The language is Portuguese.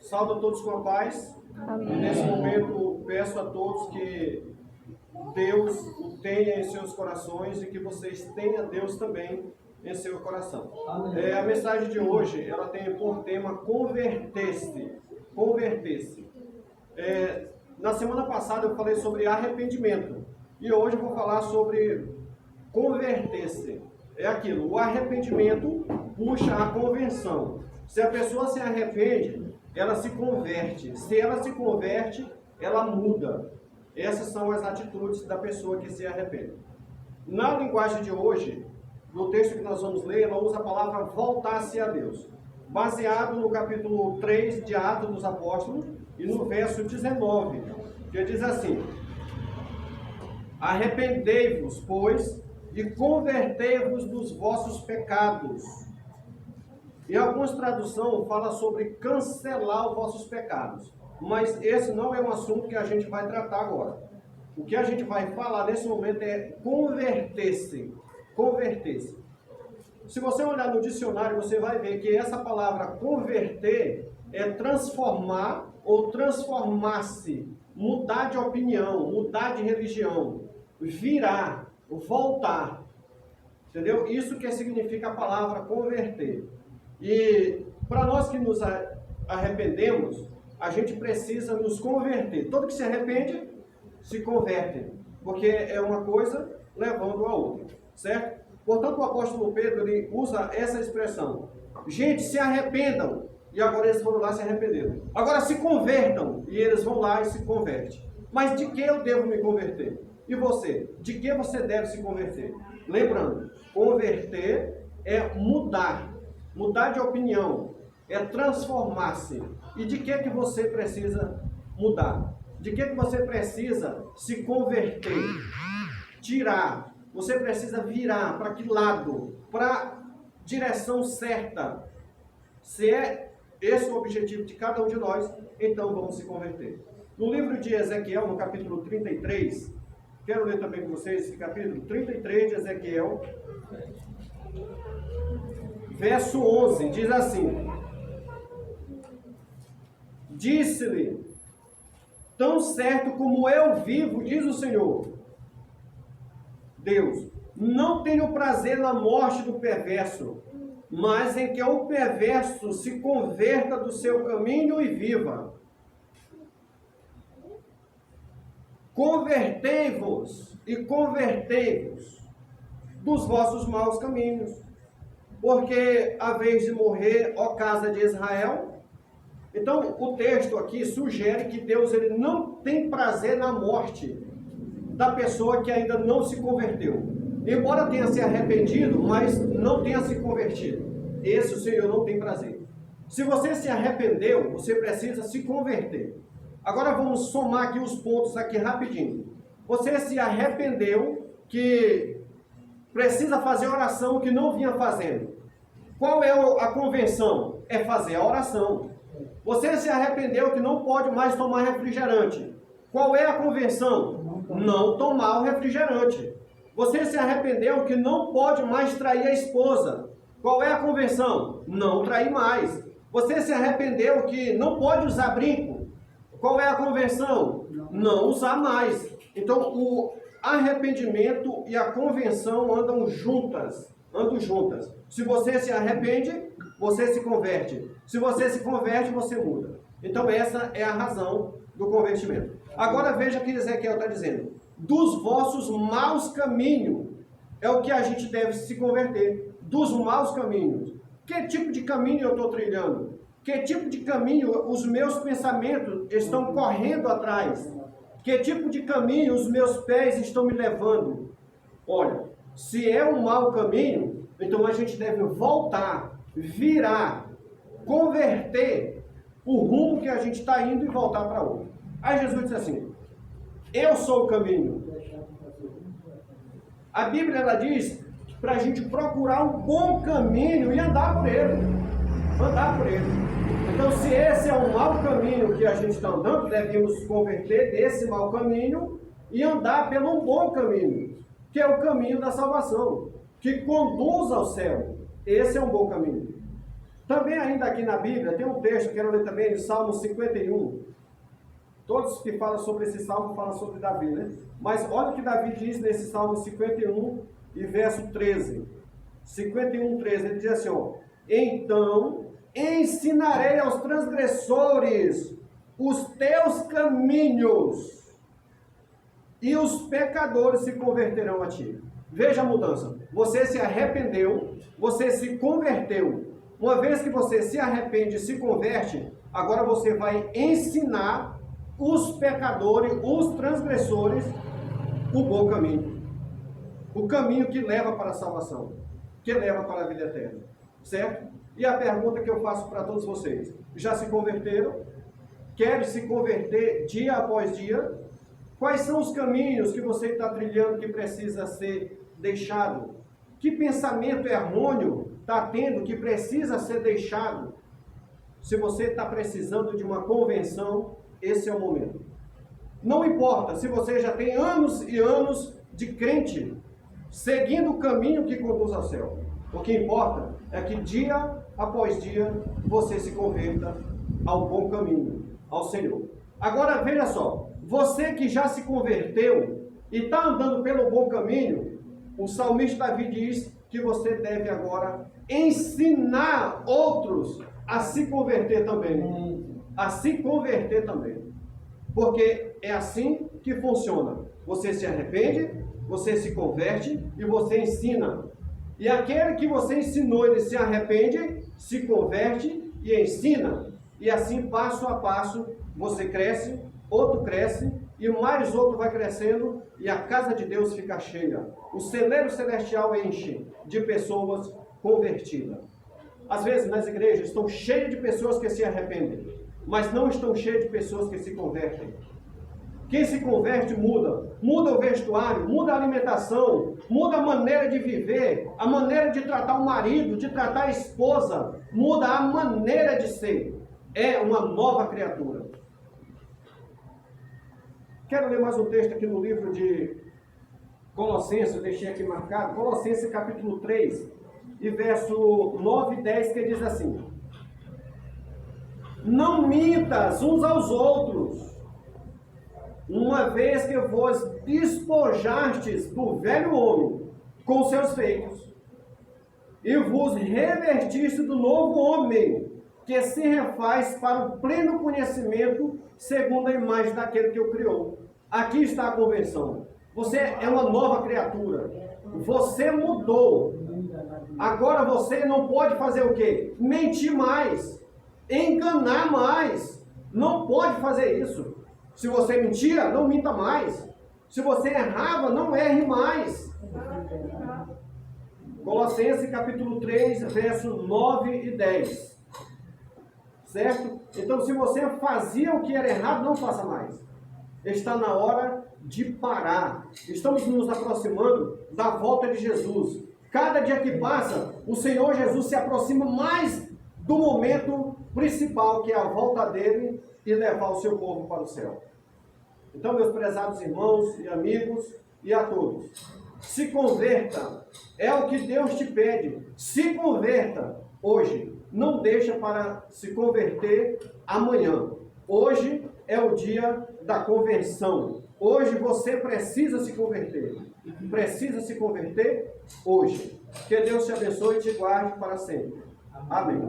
Saúdo a todos com a paz. Amém. E nesse momento peço a todos que Deus o tenha em seus corações e que vocês tenham Deus também em seu coração. A mensagem de hoje, ela tem por tema converter-se. Converter-se. Na semana passada eu falei sobre arrependimento e hoje eu vou falar sobre converter-se. É aquilo, o arrependimento puxa a conversão. Se a pessoa se arrepende, ela se converte. Se ela se converte, ela muda. Essas são as atitudes da pessoa que se arrepende. Na linguagem de hoje, no texto que nós vamos ler, ela usa a palavra voltar-se a Deus. Baseado no capítulo 3 de Atos dos Apóstolos e no verso 19, que diz assim: arrependei-vos, pois, e convertei-vos dos vossos pecados. Em algumas traduções fala sobre cancelar os vossos pecados. Mas esse não é um assunto que a gente vai tratar agora. O que a gente vai falar nesse momento é converter-se. Converter-se. Se você olhar no dicionário, você vai ver que essa palavra converter é transformar ou transformar-se, mudar de opinião, mudar de religião, virar, voltar. Entendeu? Isso que significa a palavra converter. E para nós que nos arrependemos, a gente precisa nos converter. Todo que se arrepende, se converte. Porque é uma coisa levando a outra. Certo? Portanto, o apóstolo Pedro ele usa essa expressão. Gente, se arrependam. E agora eles foram lá e se arrependeram. Agora se convertam. E eles vão lá e se convertem. Mas de que eu devo me converter? E você? De que você deve se converter? Lembrando, converter é mudar. Mudar de opinião. É transformar-se. E de que você precisa mudar? De que você precisa se converter? Tirar. Você precisa virar para que lado? Para a direção certa. Se é esse o objetivo de cada um de nós, então vamos se converter. No livro de Ezequiel, no capítulo 33, quero ler também com vocês esse capítulo 33 de Ezequiel, verso 11, diz assim: disse-lhe, tão certo como eu vivo, diz o Senhor Deus, não tenho prazer na morte do perverso, mas em que o perverso se converta do seu caminho e viva. Convertei-vos e convertei-vos dos vossos maus caminhos, porque a vez de morrer, ó casa de Israel. Então o texto aqui sugere que Deus ele não tem prazer na morte da pessoa que ainda não se converteu. Embora tenha se arrependido, mas não tenha se convertido. Esse o Senhor não tem prazer. Se você se arrependeu, você precisa se converter. Agora vamos somar aqui os pontos aqui rapidinho. Você se arrependeu que precisa fazer oração que não vinha fazendo. Qual é a convenção? É fazer a oração. Você se arrependeu que não pode mais tomar refrigerante. Qual é a convenção? Não tomar o refrigerante. Você se arrependeu que não pode mais trair a esposa. Qual é a convenção? Não trair mais. Você se arrependeu que não pode usar brinco. Qual é a convenção? Não usar mais. Então, o arrependimento e a convenção andam juntas. Se você se arrepende, você se converte. Se você se converte, você muda. Então, essa é a razão do convertimento. Agora veja o que Ezequiel está dizendo. Dos vossos maus caminhos é o que a gente deve se converter. Dos maus caminhos. Que tipo de caminho eu estou trilhando? Que tipo de caminho os meus pensamentos estão correndo atrás? Que tipo de caminho os meus pés estão me levando? Olha, se é um mau caminho, então a gente deve voltar, virar, converter o rumo que a gente está indo e voltar para outro. Aí Jesus diz assim, eu sou o caminho. A Bíblia ela diz para a gente procurar um bom caminho e andar por ele. Andar por ele. Então, se esse é um mau caminho que a gente está andando, devemos converter desse mau caminho e andar pelo bom caminho, que é o caminho da salvação, que conduz ao céu. Esse é um bom caminho. Também ainda aqui na Bíblia, tem um texto, quero ler também, de Salmo 51. Todos que falam sobre esse salmo falam sobre Davi, né? Mas olha o que Davi diz nesse Salmo 51 e verso 13. 51, 13, ele diz assim, ó: então ensinarei aos transgressores os teus caminhos, e os pecadores se converterão a ti. Veja a mudança. Você se arrependeu, você se converteu. Uma vez que você se arrepende e se converte, agora você vai ensinar os pecadores, os transgressores, o bom caminho. O caminho que leva para a salvação, que leva para a vida eterna. Certo? E a pergunta que eu faço para todos vocês: já se converteram? Querem se converter dia após dia? Quais são os caminhos que você está trilhando que precisa ser deixado? Que pensamento errôneo está tendo que precisa ser deixado? Se você está precisando de uma convenção, esse é o momento. Não importa se você já tem anos e anos de crente, seguindo o caminho que conduz ao céu. O que importa é que dia após dia você se converta ao bom caminho, ao Senhor. Agora veja só, você que já se converteu e está andando pelo bom caminho, o salmista Davi diz que você deve agora ensinar outros a se converter também. A se converter também. Porque é assim que funciona. Você se arrepende, você se converte e você ensina. E aquele que você ensinou, ele se arrepende, se converte e ensina. E assim, passo a passo, você cresce, outro cresce, e mais outro vai crescendo, e a casa de Deus fica cheia. O celeiro celestial enche de pessoas convertidas. Às vezes, nas igrejas, estão cheias de pessoas que se arrependem, mas não estão cheias de pessoas que se convertem. Quem se converte muda. Muda o vestuário, muda a alimentação, muda a maneira de viver, a maneira de tratar o marido, de tratar a esposa, muda a maneira de ser. É uma nova criatura. Quero ler mais um texto aqui no livro de Colossenses, eu deixei aqui marcado, Colossenses capítulo 3, e verso 9 e 10, que diz assim: não mintas uns aos outros, uma vez que vos despojastes do velho homem com seus feitos, e vos revestiste do novo homem, que se refaz para o pleno conhecimento, segundo a imagem daquele que o criou. Aqui está a conversão. Você é uma nova criatura. Você mudou. Agora você não pode fazer o quê? Mentir mais. Enganar mais. Não pode fazer isso. Se você mentia, não minta mais. Se você errava, não erre mais. Colossenses capítulo 3, verso 9 e 10. Certo? Então, se você fazia o que era errado, não faça mais. Está na hora de parar. Estamos nos aproximando da volta de Jesus. Cada dia que passa, o Senhor Jesus se aproxima mais do momento principal, que é a volta dele e levar o seu povo para o céu. Então, meus prezados irmãos e amigos e a todos, se converta. É o que Deus te pede. Se converta hoje. Não deixa para se converter amanhã. Hoje é o dia da conversão. Hoje você precisa se converter. Precisa se converter hoje. Que Deus te abençoe e te guarde para sempre. Amém.